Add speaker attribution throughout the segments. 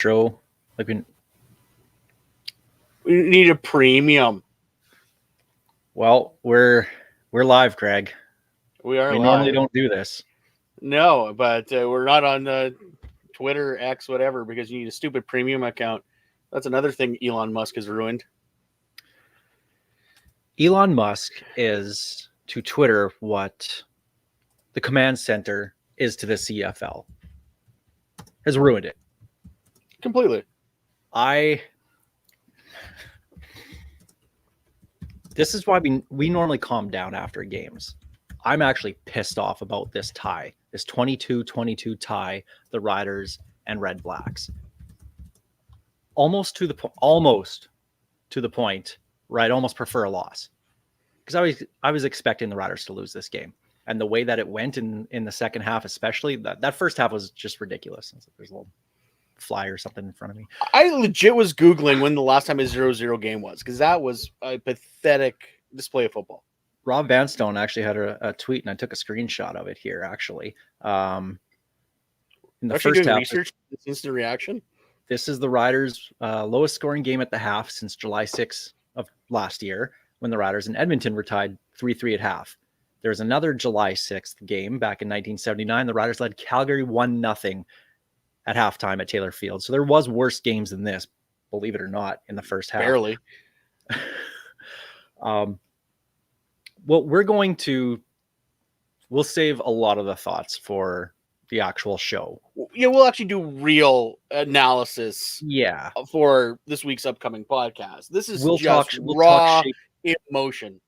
Speaker 1: intro. Like
Speaker 2: we need a premium.
Speaker 1: Well, we're live, Greg.
Speaker 2: We are
Speaker 1: We
Speaker 2: live.
Speaker 1: normally don't do this.
Speaker 2: No, but we're not on Twitter, X, whatever, because you need a stupid premium account. That's another thing Elon Musk has ruined.
Speaker 1: Elon Musk is to Twitter what the command center is to the CFL. Has ruined it
Speaker 2: completely.
Speaker 1: This is why we normally calm down after games. I'm actually pissed off about this tie, this 22-22 tie, the Riders and Red Blacks. Almost to the point, where I'd almost prefer a loss, because I was expecting the Riders to lose this game, and the way that it went in the second half, especially that first half was just ridiculous. There's a little fly or something in front of me.
Speaker 2: I legit was Googling when the last time a 0-0 game was, because that was a pathetic display of football.
Speaker 1: Rob Vanstone actually had a tweet, and I took a screenshot of it here, actually. In
Speaker 2: the first half, research, instant reaction.
Speaker 1: This is the Riders' lowest scoring game at the half since July 6th of last year, when the Riders in Edmonton were tied 3-3 at half. There was another July 6th game back in 1979. The Riders led Calgary 1-0 at halftime at Taylor Field. So there was worse games than this, believe it or not, in the first half.
Speaker 2: Barely.
Speaker 1: Well, we'll save a lot of the thoughts for the actual show.
Speaker 2: Yeah, we'll actually do real analysis.
Speaker 1: Yeah,
Speaker 2: for this week's upcoming podcast. This is
Speaker 1: we'll
Speaker 2: just
Speaker 1: talk
Speaker 2: raw emotion.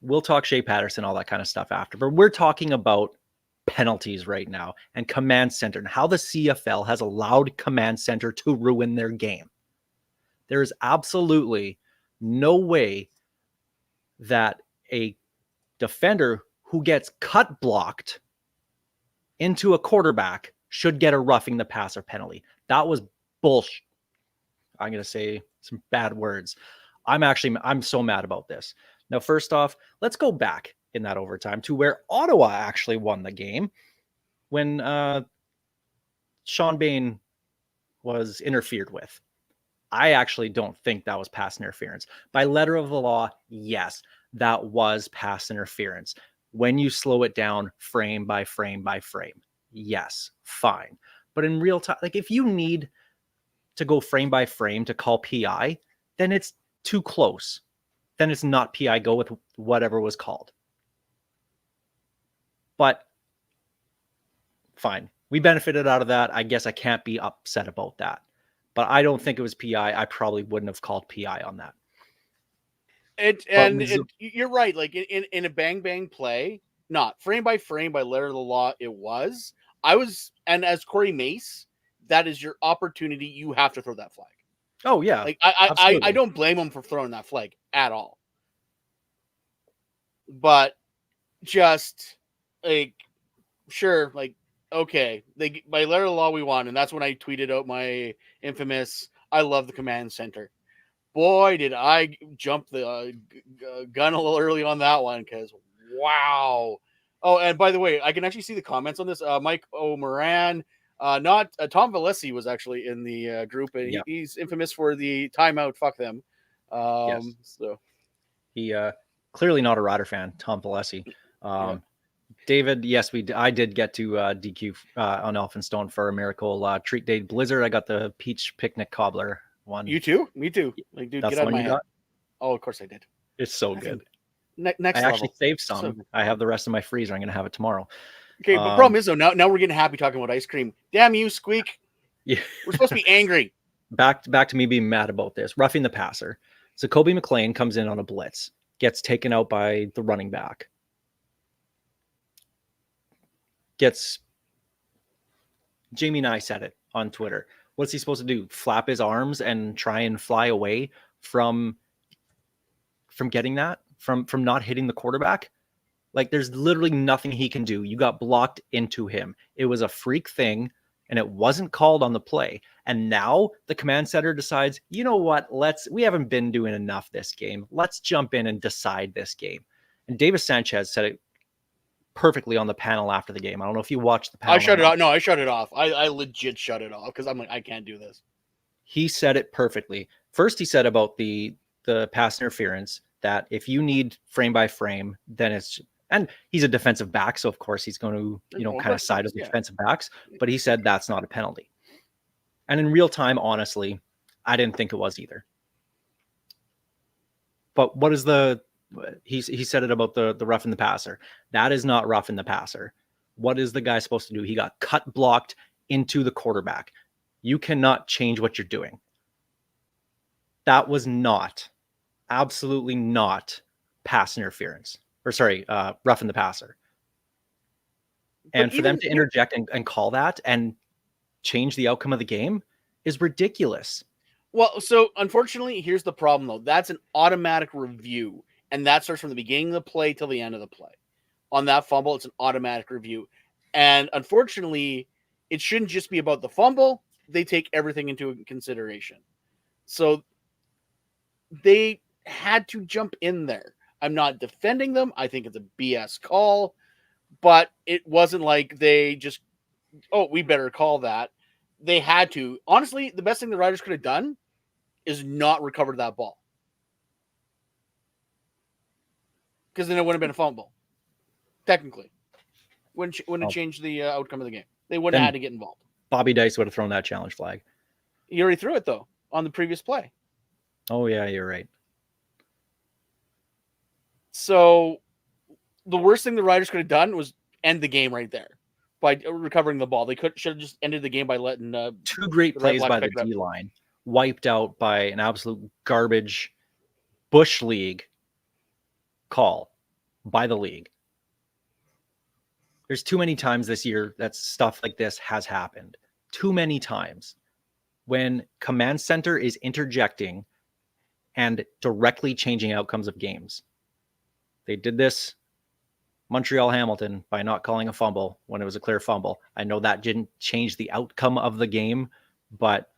Speaker 1: We'll talk Shea Patterson, all that kind of stuff after, but we're talking about penalties right now and command center and how the CFL has allowed command center to ruin their game. There is absolutely no way that a defender who gets cut blocked into a quarterback should get a roughing the passer penalty. That was bullshit. I'm going to say some bad words. I'm so mad about this. Now, first off, let's go back in that overtime to where Ottawa actually won the game when Sean Bain was interfered with. I actually don't think that was pass interference. By letter of the law, yes, that was pass interference. When you slow it down frame by frame by frame, yes, fine. But in real time, like if you need to go frame by frame to call PI, then it's too close. Then it's not PI. Go with whatever was called. But fine. We benefited out of that. I guess I can't be upset about that. But I don't think it was PI. I probably wouldn't have called PI on that.
Speaker 2: You're right. Like in a bang play, not frame by frame by letter of the law, it was. And as Corey Mace, that is your opportunity. You have to throw that flag.
Speaker 1: Oh yeah.
Speaker 2: Like I don't blame him for throwing that flag at all. But just like sure, like okay, by letter of the law we won, and that's when I tweeted out my infamous "I love the command center." Boy, did I jump the gun a little early on that one because wow. Oh, and by the way, I can actually see the comments on this. Mike O'Moran, not Tom Valesi was actually in the group, and
Speaker 1: yeah.
Speaker 2: he's infamous for the timeout. Fuck them.
Speaker 1: Yes.
Speaker 2: So
Speaker 1: he clearly not a Rider fan, Tom Valesi. Yeah. David, yes, I did get to DQ on Elphinstone for a Miracle Treat Day Blizzard. I got the peach picnic cobbler one.
Speaker 2: You too? Me too. Like, dude,
Speaker 1: that's
Speaker 2: get out of my
Speaker 1: head.
Speaker 2: Got? Oh, of course I did.
Speaker 1: It's so good.
Speaker 2: Next
Speaker 1: I
Speaker 2: level.
Speaker 1: actually saved some. So I have the rest in my freezer. I'm going to have it tomorrow.
Speaker 2: Okay, but the problem is, though, now we're getting happy talking about ice cream. Damn you, Squeak.
Speaker 1: Yeah.
Speaker 2: We're supposed to be angry.
Speaker 1: Back to me being mad about this. Roughing the passer. So Kobe McLean comes in on a blitz. Gets taken out by the running back. Jamie and I said it on Twitter. What's he supposed to do? Flap his arms and try and fly away from getting that? From not hitting the quarterback? Like there's literally nothing he can do. You got blocked into him. It was a freak thing and it wasn't called on the play. And now the command center decides, you know what? We haven't been doing enough this game. Let's jump in and decide this game. And Davis Sanchez said it perfectly on the panel after the game. I don't know if you watched the panel.
Speaker 2: I shut it off. No, I shut it off. I legit shut it off because I'm like, I can't do this.
Speaker 1: he said it perfectly. First, he said about the pass interference that if you need frame by frame, then it's, and he's a defensive back, so of course he's going to, you know, kind of side with the defensive backs. But he said that's not a penalty. And in real time, honestly, I didn't think it was either. But what is he said it about the roughing the passer. That is not roughing the passer. What is the guy supposed to do? He got cut blocked into the quarterback. You cannot change what you're doing. That was not, absolutely not pass interference. Or sorry, roughing the passer. And for them to interject and call that and change the outcome of the game is ridiculous.
Speaker 2: Well, so unfortunately, here's the problem, though. That's an automatic review, and that starts from the beginning of the play till the end of the play. On that fumble, it's an automatic review. And unfortunately, it shouldn't just be about the fumble. They take everything into consideration. So they had to jump in there. I'm not defending them. I think it's a BS call, but it wasn't like they just, oh, we better call that. They had to. Honestly, the best thing the Riders could have done is not recover that ball. Because then it wouldn't have been a fumble. Technically. Wouldn't have changed the outcome of the game. They wouldn't have had to get involved.
Speaker 1: Bobby Dice would have thrown that challenge flag.
Speaker 2: He already threw it, though, on the previous play.
Speaker 1: Oh, yeah, you're right.
Speaker 2: So the worst thing the Riders could have done was end the game right there by recovering the ball. They should have just ended the game by letting
Speaker 1: two great plays by the D line wiped out by an absolute garbage Bush League call by the league. There's too many times this year that stuff like this has happened. Too many times when command center is interjecting and directly changing outcomes of games. They did this Montreal Hamilton by not calling a fumble when it was a clear fumble. I know that didn't change the outcome of the game, but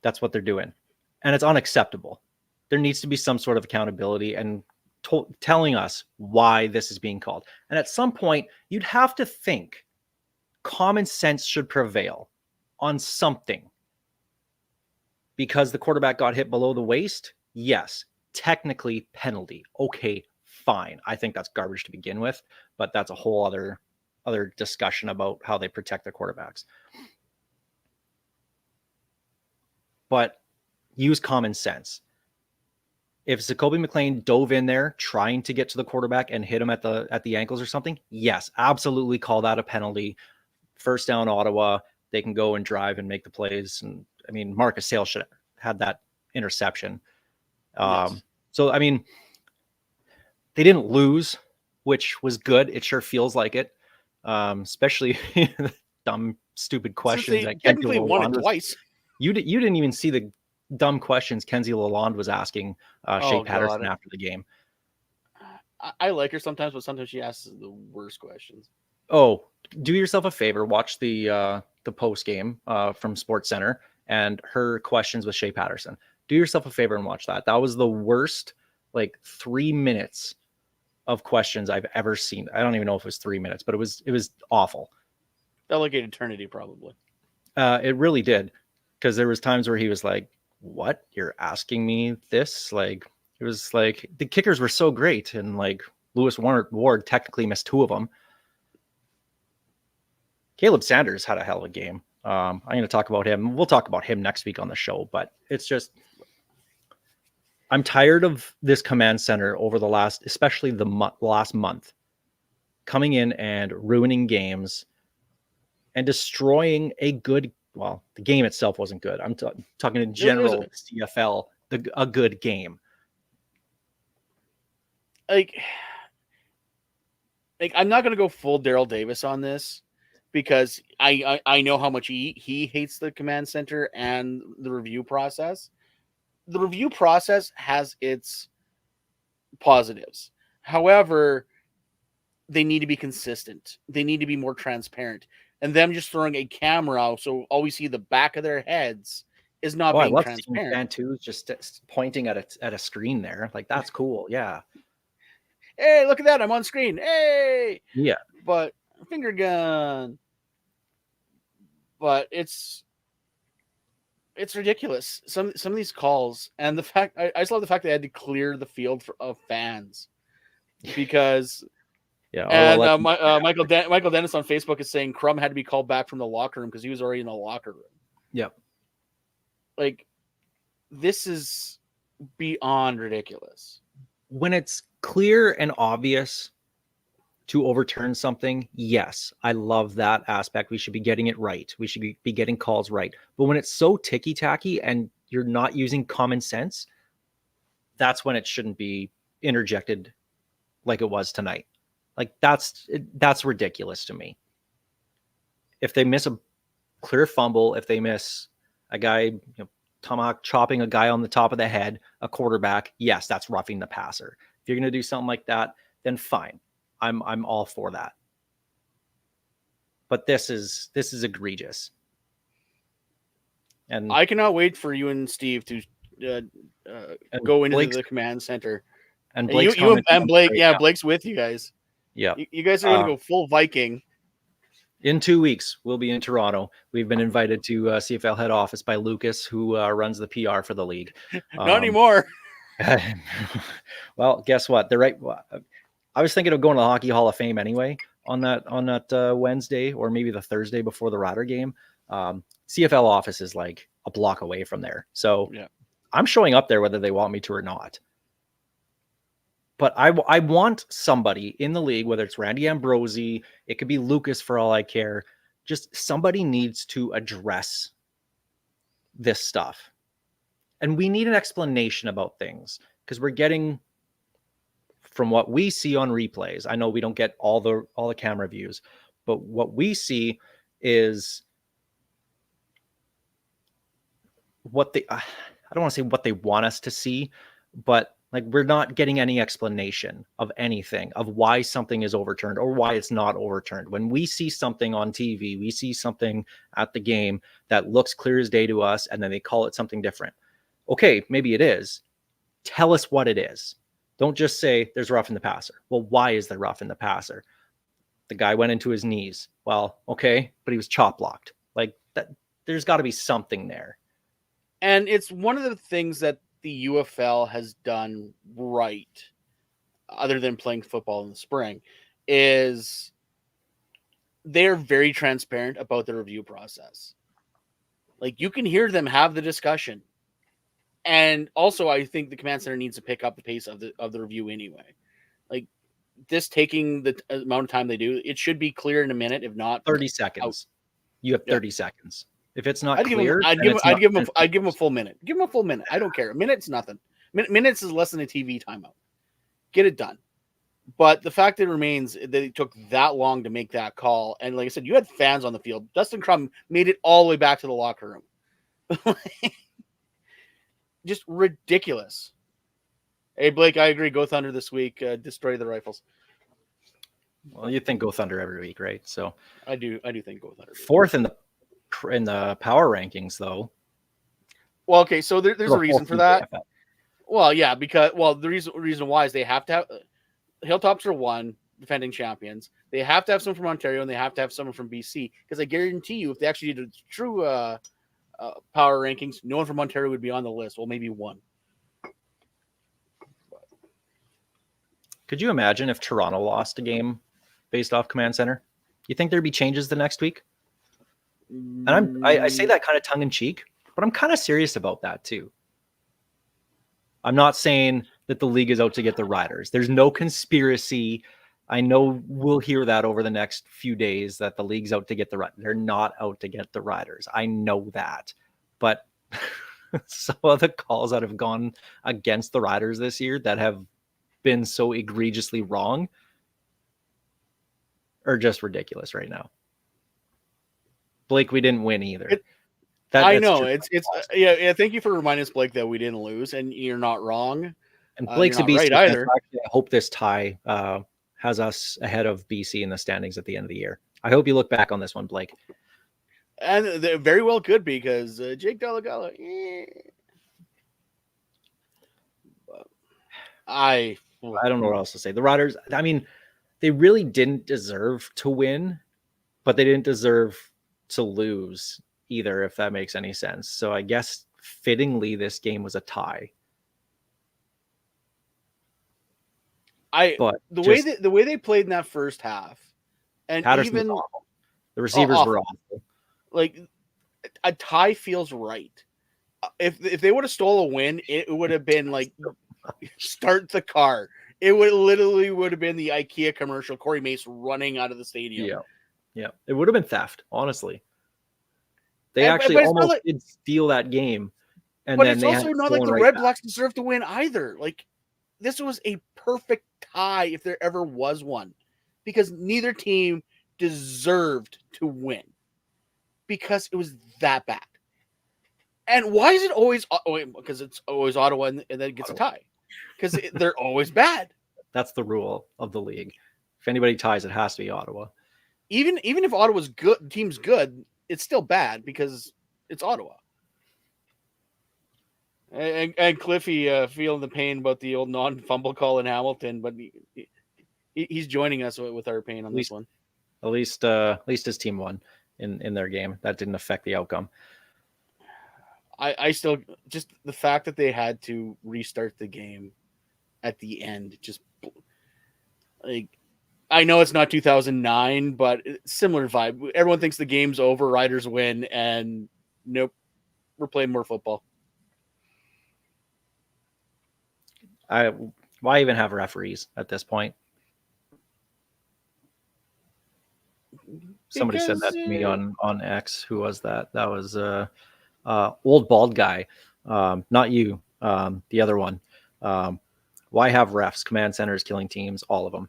Speaker 1: that's what they're doing. And it's unacceptable. There needs to be some sort of accountability and telling us why this is being called. And at some point, you'd have to think common sense should prevail on something. Because the quarterback got hit below the waist, yes, technically penalty. Okay, fine. I think that's garbage to begin with, but that's a whole other discussion about how they protect their quarterbacks. But use common sense. If Zakoby McClain dove in there trying to get to the quarterback and hit him at the ankles or something, yes, absolutely call that a penalty. First down Ottawa, they can go and drive and make the plays. And I mean, Marcus Sale should have had that interception. Yes. So, I mean, they didn't lose, which was good. It sure feels like it. Especially the dumb, stupid questions.
Speaker 2: They technically won it twice.
Speaker 1: You didn't even see the dumb questions Kenzie Lalonde was asking Shea Patterson after the game.
Speaker 2: I like her sometimes, but sometimes she asks the worst questions.
Speaker 1: Oh, do yourself a favor. Watch the post game from Sports Center and her questions with Shea Patterson. Do yourself a favor and watch that. That was the worst, 3 minutes of questions I've ever seen. I don't even know if it was 3 minutes, but it was awful.
Speaker 2: Felt like an eternity, probably.
Speaker 1: It really did, because there was times where he was like, "What? You're asking me this?" It was like the kickers were so great, and Lewis Ward technically missed 2 of them. Caleb Sanders had a hell of a game. I'm going to talk about him. We'll talk about him next week on the show, but it's just, I'm tired of this command center over the last, especially the last month, coming in and ruining games and destroying a good, well, the game itself wasn't good. I'm talking in general, CFL, a good game.
Speaker 2: I'm not going to go full Daryl Davis on this, because I know how much he hates the command center and the review process. The review process has its positives. However, they need to be consistent. They need to be more transparent. And them just throwing a camera out so all we see the back of their heads is not being transparent.
Speaker 1: Bantu's just pointing at a screen there. That's cool. Yeah.
Speaker 2: Hey, look at that. I'm on screen. Hey.
Speaker 1: Yeah.
Speaker 2: But finger gun. But it's it's ridiculous. Some of these calls, and the fact I just love the fact they had to clear the field of fans because.
Speaker 1: Yeah.
Speaker 2: And Michael Dennis on Facebook is saying Crum had to be called back from the locker room because he was already in the locker room.
Speaker 1: Yep.
Speaker 2: Like, this is beyond ridiculous.
Speaker 1: When it's clear and obvious to overturn something, yes, I love that aspect. We should be getting it right. We should be getting calls right. But when it's so ticky-tacky and you're not using common sense, that's when it shouldn't be interjected like it was tonight. Like, that's ridiculous to me. If they miss a clear fumble, if they miss a guy, tomahawk chopping a guy on the top of the head, a quarterback, yes, that's roughing the passer. If you're going to do something like that, then fine. I'm all for that. But this is egregious. And
Speaker 2: I cannot wait for you and Steve to go into the command center.
Speaker 1: And
Speaker 2: Blake's Blake, Blake's with you guys.
Speaker 1: Yeah.
Speaker 2: You guys are going to go full Viking.
Speaker 1: In 2 weeks, we'll be in Toronto. We've been invited to CFL head office by Lucas, who runs the PR for the league.
Speaker 2: Not anymore.
Speaker 1: Well, guess what? They're right. I was thinking of going to the Hockey Hall of Fame anyway on that Wednesday or maybe the Thursday before the Rider game. CFL office is like a block away from there. So yeah. I'm showing up there whether they want me to or not. But I want somebody in the league, whether it's Randy Ambrosie, it could be Lucas for all I care. Just somebody needs to address this stuff. And we need an explanation about things because we're getting, from what we see on replays, I know we don't get all the camera views, but what we see is what I don't want to say what they want us to see, but like, we're not getting any explanation of anything, of why something is overturned or why it's not overturned. When we see something on TV, we see something at the game that looks clear as day to us, and then they call it something different. Okay, maybe it is. Tell us what it is. Don't just say there's rough in the passer. Well, why is there rough in the passer? The guy went into his knees. Well, okay, but he was chop blocked. Like that, there's got to be something there.
Speaker 2: And it's one of the things that the UFL has done right, other than playing football in the spring, is they're very transparent about the review process. Like, you can hear them have the discussion. And also, I think the command center needs to pick up the pace of the review anyway. Like, this taking the amount of time they do, it should be clear in a minute, if not
Speaker 1: 30 seconds. You have 30 seconds. If it's not
Speaker 2: I'd
Speaker 1: clear,
Speaker 2: I'd give him a full minute. Give him a full minute. I don't care. A minute's nothing. Minutes is less than a TV timeout. Get it done. But the fact that it remains that it took that long to make that call, and like I said, you had fans on the field. Dustin Crum made it all the way back to the locker room. Just ridiculous. Hey, Blake, I agree. Go Thunder this week. Destroy the Rifles.
Speaker 1: Well, you think Go Thunder every week, right? So
Speaker 2: I do think Go Thunder.
Speaker 1: Fourth in the power rankings, though.
Speaker 2: Well, okay, so there's a reason for that. Well, yeah, because the reason why is they have to have Hilltops are one defending champions. They have to have someone from Ontario and they have to have someone from BC, because I guarantee you, if they actually did a true power rankings, no one from Ontario would be on the list. Well, maybe one.
Speaker 1: Could you imagine if Toronto lost a game based off command center? You think there'd be changes the next week? And I say that kind of tongue in cheek, but I'm kind of serious about that too. I'm not saying that the league is out to get the Riders. There's no conspiracy. I know we'll hear that over the next few days, that the league's out to get the Riders. They're not out to get the Riders. I know that. But some of the calls that have gone against the Riders this year that have been so egregiously wrong are just ridiculous right now. Blake, we didn't win either.
Speaker 2: I know it's yeah. Thank you for reminding us, Blake, that we didn't lose, and you're not wrong.
Speaker 1: And Blake's a BC
Speaker 2: right either.
Speaker 1: I hope this tie has us ahead of BC in the standings at the end of the year. I hope you look back on this one, Blake.
Speaker 2: And they very well could, because Jake Delagala. I
Speaker 1: don't know what else to say. The Riders, I mean, they really didn't deserve to win, but they didn't deserve to lose either, if that makes any sense. So I guess fittingly, this game was a tie. But
Speaker 2: the way they played in that first half, and
Speaker 1: Patterson was
Speaker 2: even
Speaker 1: awful. The receivers were awful.
Speaker 2: Like a tie feels right. If they would have stole a win, it would have been like start the car. It would have been the IKEA commercial. Corey Mace running out of the stadium.
Speaker 1: Yeah. It would have been theft, honestly. They actually almost did steal that game, and then
Speaker 2: it's also not like the Red Blacks deserve to win either. Like this was a perfect tie if there ever was one, because neither team deserved to win because it was that bad. And why is it always? Because it's always Ottawa, and then it gets a tie. Because they're always bad.
Speaker 1: That's the rule of the league. If anybody ties, it has to be Ottawa.
Speaker 2: Even if Ottawa's good, team's good, it's still bad because it's Ottawa. And Cliffy feeling the pain about the old non-fumble call in Hamilton, but he's joining us with our pain on this one.
Speaker 1: At least his team won in their game. That didn't affect the outcome.
Speaker 2: I still, just the fact that they had to restart the game at the end, just like, I know it's not 2009, but similar vibe. Everyone thinks the game's over, Riders win, and nope, we're playing more football.
Speaker 1: Why even have referees at this point? Somebody said that to me on X. Who was that? That was old bald guy. Not you. The other one. Why have refs? Command centers killing teams, all of them.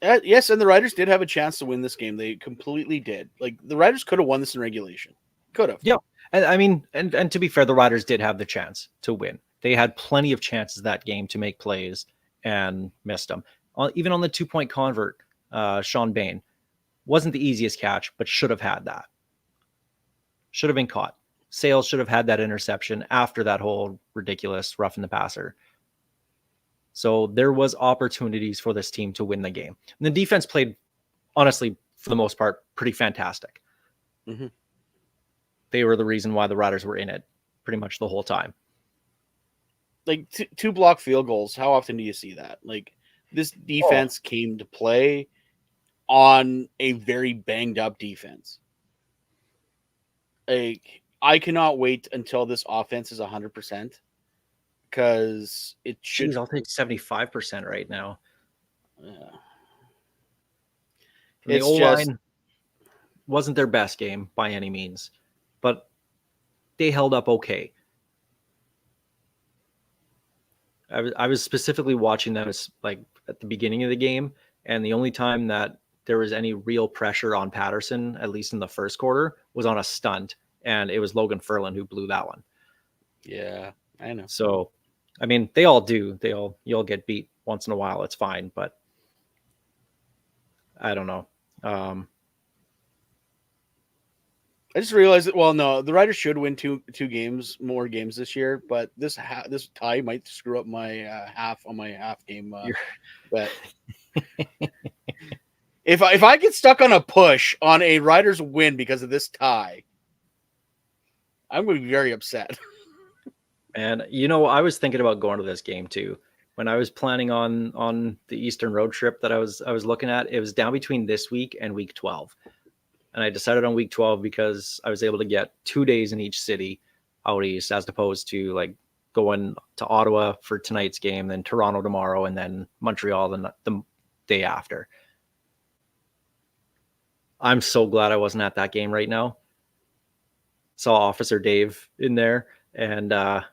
Speaker 2: Yes, and the Riders did have a chance to win this game. They completely did. Like, the Riders could have won this in regulation. Could have.
Speaker 1: Yeah. And I mean, and to be fair, the Riders did have the chance to win. They had plenty of chances that game to make plays and missed them. Even on the 2-point convert, Sean Bain wasn't the easiest catch, but should have had that. Should have been caught. Sales should have had that interception after that whole ridiculous roughing the passer. So there was opportunities for this team to win the game. And the defense played, honestly, for the most part, pretty fantastic.
Speaker 2: Mm-hmm.
Speaker 1: They were the reason why the Riders were in it pretty much the whole time.
Speaker 2: Like, two block field goals. How often do you see that? Like, this defense came to play on a very banged up defense. Like, I cannot wait until this offense is 100%, because it should.
Speaker 1: Jeez, I'll take 75% right now. The O-line wasn't their best game by any means, but they held up okay. I was specifically watching them like at the beginning of the game, and the only time that there was any real pressure on Patterson, at least in the first quarter, was on a stunt, and it was Logan Ferland who blew that one.
Speaker 2: Yeah, I know.
Speaker 1: So, I mean, they all do. You'll get beat once in a while. It's fine, but I don't know.
Speaker 2: I just realized that. Well, no, the Riders should win more games this year, but this tie might screw up my half game bet. If I get stuck on a push on a Riders win because of this tie, I'm going to be very upset.
Speaker 1: And I was thinking about going to this game too. When I was planning on the Eastern road trip that I was looking at, it was down between this week and week 12. And I decided on week 12 because I was able to get 2 days in each city out east, as opposed to like going to Ottawa for tonight's game, then Toronto tomorrow, and then Montreal the day after. I'm so glad I wasn't at that game right now. Saw Officer Dave in there, and
Speaker 2: I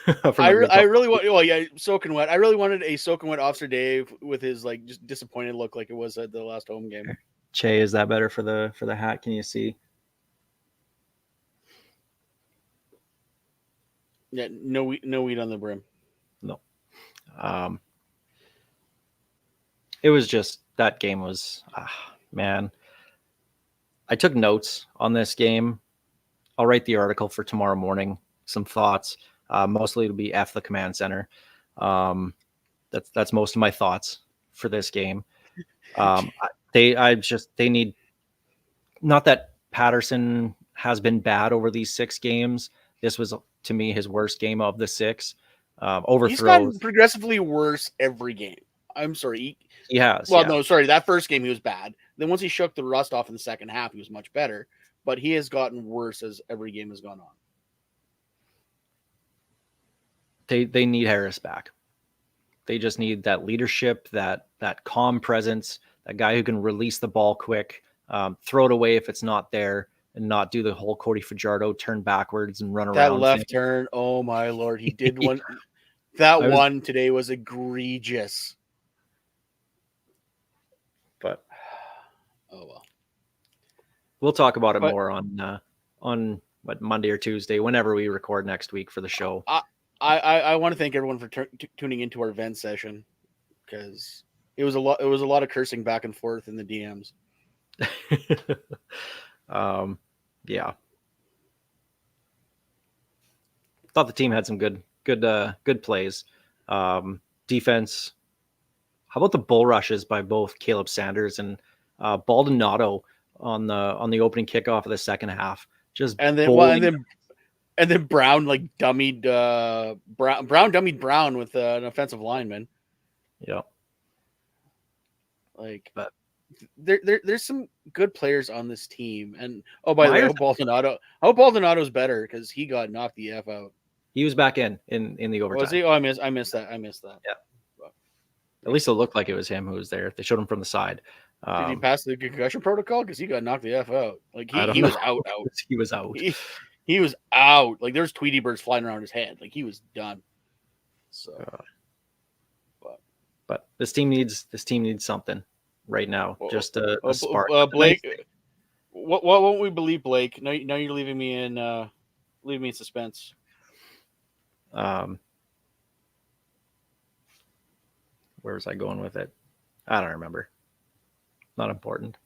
Speaker 2: really want. Well, yeah, soaking wet. I really wanted a soaking wet Officer Dave with his like just disappointed look, like it was at the last home game.
Speaker 1: Che, is that better for the hat? Can you see?
Speaker 2: Yeah, no weed on the brim.
Speaker 1: No. It was just, that game was, man. I took notes on this game. I'll write the article for tomorrow morning. Some thoughts. Mostly it'll be F the command center. That's most of my thoughts for this game. They need, not that Patterson has been bad over these 6 games. This was, to me, his worst game of the 6. Overthrows.
Speaker 2: He's gotten progressively worse every game. I'm sorry.
Speaker 1: He has.
Speaker 2: Well,
Speaker 1: yeah.
Speaker 2: no, sorry. That first game he was bad. Then once he shook the rust off in the second half, he was much better. But he has gotten worse as every game has gone on.
Speaker 1: They need Harris back. They just need that leadership, that calm presence, that guy who can release the ball quick, throw it away if it's not there, and not do the whole Cody Fajardo turn backwards and run around.
Speaker 2: That left turn, oh my Lord, he did one. That one today was egregious.
Speaker 1: But
Speaker 2: oh well.
Speaker 1: We'll talk about it more on what, Monday or Tuesday, whenever we record next week for the show.
Speaker 2: I want to thank everyone for tuning into our vent session, because it was a lot of cursing back and forth in the DMs.
Speaker 1: Yeah. Thought the team had some good plays. Defense. How about the bull rushes by both Caleb Sanders and Baldonado on the opening kickoff of the second half?
Speaker 2: And then Brown dummied Brown dummied Brown with an offensive lineman.
Speaker 1: Yeah.
Speaker 2: But there's some good players on this team. And by the way, I hope Baldonado's better, because he got knocked the F out.
Speaker 1: He was back in the overtime.
Speaker 2: Was he? Oh, I missed that.
Speaker 1: Yeah. At least it looked like it was him who was there. They showed him from the side.
Speaker 2: Did he pass the concussion protocol? Because he got knocked the F out. He was out.
Speaker 1: He was out.
Speaker 2: He was out. There's Tweety birds flying around his head. He was done. So,
Speaker 1: but this team needs something right now. Just a spark.
Speaker 2: Blake, what won't we believe, Blake? Now you're leaving me in suspense.
Speaker 1: Where was I going with it? I don't remember. Not important.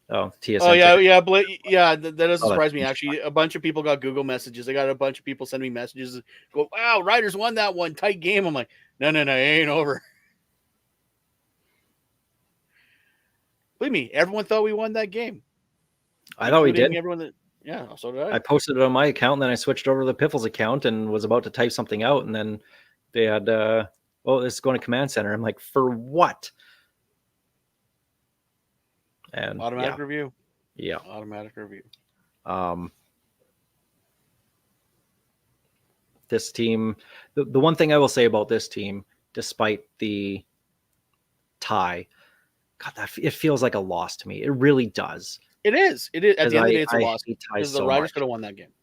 Speaker 1: Oh, TSN.
Speaker 2: Oh yeah, Blake. Yeah, that doesn't surprise me. Actually, a bunch of people got Google messages. I got a bunch of people send me messages. Go, wow, Riders won that one, tight game. I'm like, no, it ain't over. Believe me, everyone thought we won that game.
Speaker 1: I thought we did.
Speaker 2: Yeah, so did I.
Speaker 1: I posted it on my account, and then I switched over to the Piffles account and was about to type something out, and then they had, this is going to Command Center. I'm like, for what? And
Speaker 2: automatic review.
Speaker 1: Yeah.
Speaker 2: Automatic review.
Speaker 1: This team, the one thing I will say about this team, despite the tie, God, it feels like a loss to me. It really does.
Speaker 2: It is. At the end of the day, it's a loss, because the Riders could have won that game.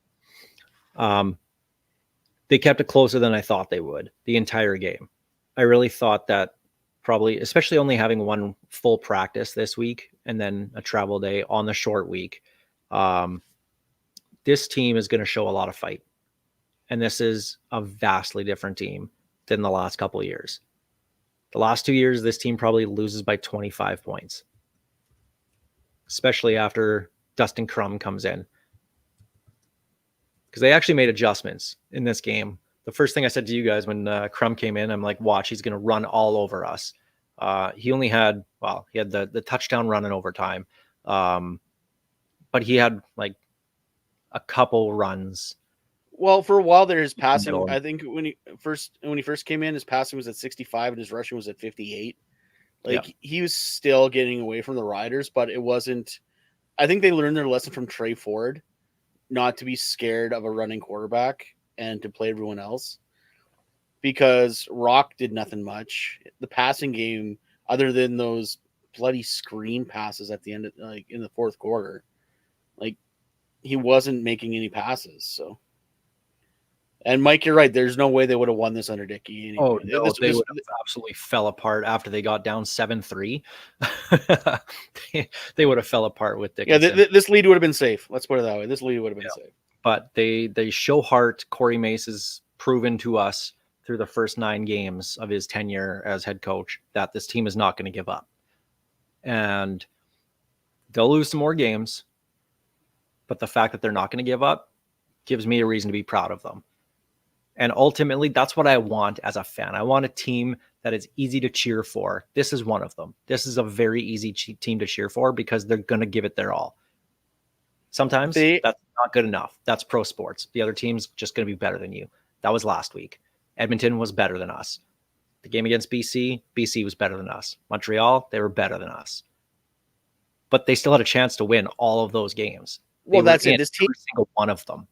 Speaker 1: They kept it closer than I thought they would the entire game. I really thought that, probably, especially only having one full practice this week and then a travel day on the short week, this team is going to show a lot of fight. And this is a vastly different team than the last couple of years. The last 2 years, this team probably loses by 25 points, especially after Dustin Crum comes in. Because they actually made adjustments in this game. The first thing I said to you guys when Crum came in, I'm like, watch, he's going to run all over us. He only had, he had the touchdown run in overtime. But he had a couple runs.
Speaker 2: Well, for a while there, his passing, I think when he first came in, his passing was at 65 and his rushing was at 58. He was still getting away from the Riders, but it wasn't. I think they learned their lesson from Trey Ford, not to be scared of a running quarterback and to play everyone else, because Rock did nothing much. The passing game, other than those bloody screen passes at the end of, in the fourth quarter, he wasn't making any passes. So, and Mike, you're right. There's no way they would have won this under Dickey.
Speaker 1: Anyway. Oh, no, they would have absolutely fell apart after they got down 7-3. They would have fell apart with Dickey.
Speaker 2: Yeah, this lead would have been safe. Let's put it that way. This lead would have been safe.
Speaker 1: But they show heart. Corey Mace has proven to us through the first 9 games of his tenure as head coach that this team is not going to give up. And they'll lose some more games, but the fact that they're not going to give up gives me a reason to be proud of them. And ultimately, that's what I want as a fan. I want a team that is easy to cheer for. This is one of them. This is a very easy team to cheer for because they're going to give it their all. Sometimes that's not good enough. That's pro sports. The other team's just going to be better than you. That was last week. Edmonton was better than us. The game against BC, BC was better than us. Montreal, they were better than us. But they still had a chance to win all of those games.
Speaker 2: Well, that's it. This team,
Speaker 1: every single one of them.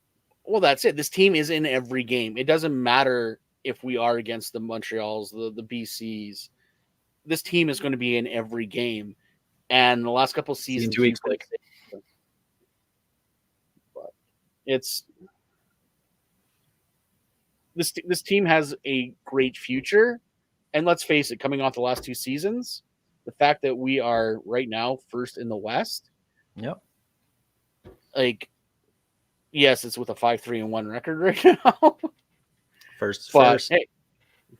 Speaker 2: Well, that's it. This team is in every game. It doesn't matter if we are against the Montreals, the BCs. This team is going to be in every game. And the last couple of seasons,
Speaker 1: 2 weeks, like,
Speaker 2: but it's this team has a great future. And let's face it, coming off the last 2 seasons, the fact that we are right now first in the West.
Speaker 1: Yep.
Speaker 2: Like, yes, it's with a 5-3-1 record right now.
Speaker 1: First.
Speaker 2: Hey,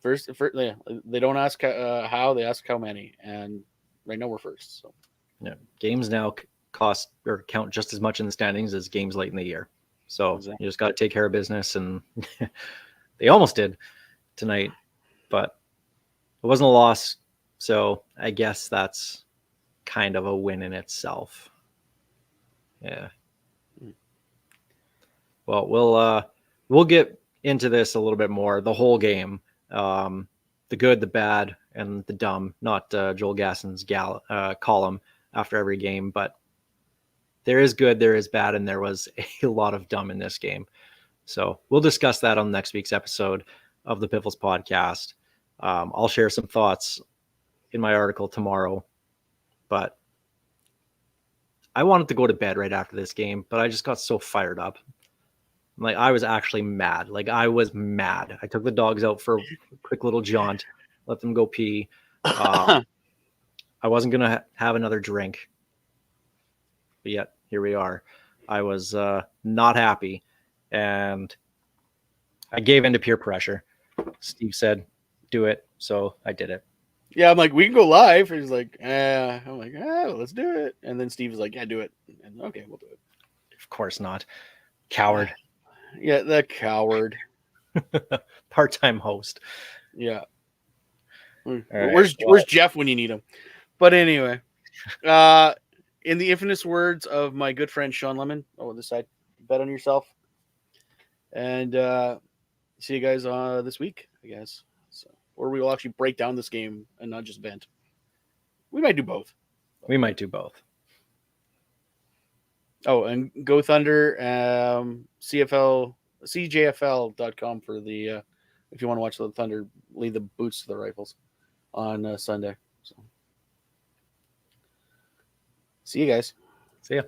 Speaker 2: first, yeah, they don't ask how, they ask how many, and right now we're first. So,
Speaker 1: yeah, games now cost or count just as much in the standings as games late in the year. So exactly. You just got to take care of business, and they almost did tonight, but it wasn't a loss. So I guess that's kind of a win in itself. Yeah. Well, we'll get into this a little bit more. The whole game, the good, the bad, and the dumb. Not Joel Gasson's column after every game, but there is good, there is bad, and there was a lot of dumb in this game. So we'll discuss that on next week's episode of the Piffles podcast. I'll share some thoughts in my article tomorrow, but I wanted to go to bed right after this game, but I just got so fired up. Like, I was actually mad. Like, I was mad. I took the dogs out for a quick little jaunt, let them go pee. I wasn't going to have another drink, but yet here we are. I was not happy, and I gave in to peer pressure. Steve said, do it, so I did it.
Speaker 2: Yeah, I'm like, we can go live. He's like, I'm like, let's do it. And then Steve was like, yeah, do it. And okay, we'll do it.
Speaker 1: Of course not. Coward.
Speaker 2: Yeah, the coward.
Speaker 1: Part-time host.
Speaker 2: Yeah.
Speaker 1: Right,
Speaker 2: where's Jeff when you need him? But anyway, in the infamous words of my good friend Sean Lemon, this side, bet on yourself. And see you guys this week, I guess. So, or we will actually break down this game and not just vent. We might do both. Oh, and Go Thunder, CJFL.com for the if you want to watch the Thunder lead the boots to the Rifles on Sunday. So, see you guys.
Speaker 1: See ya.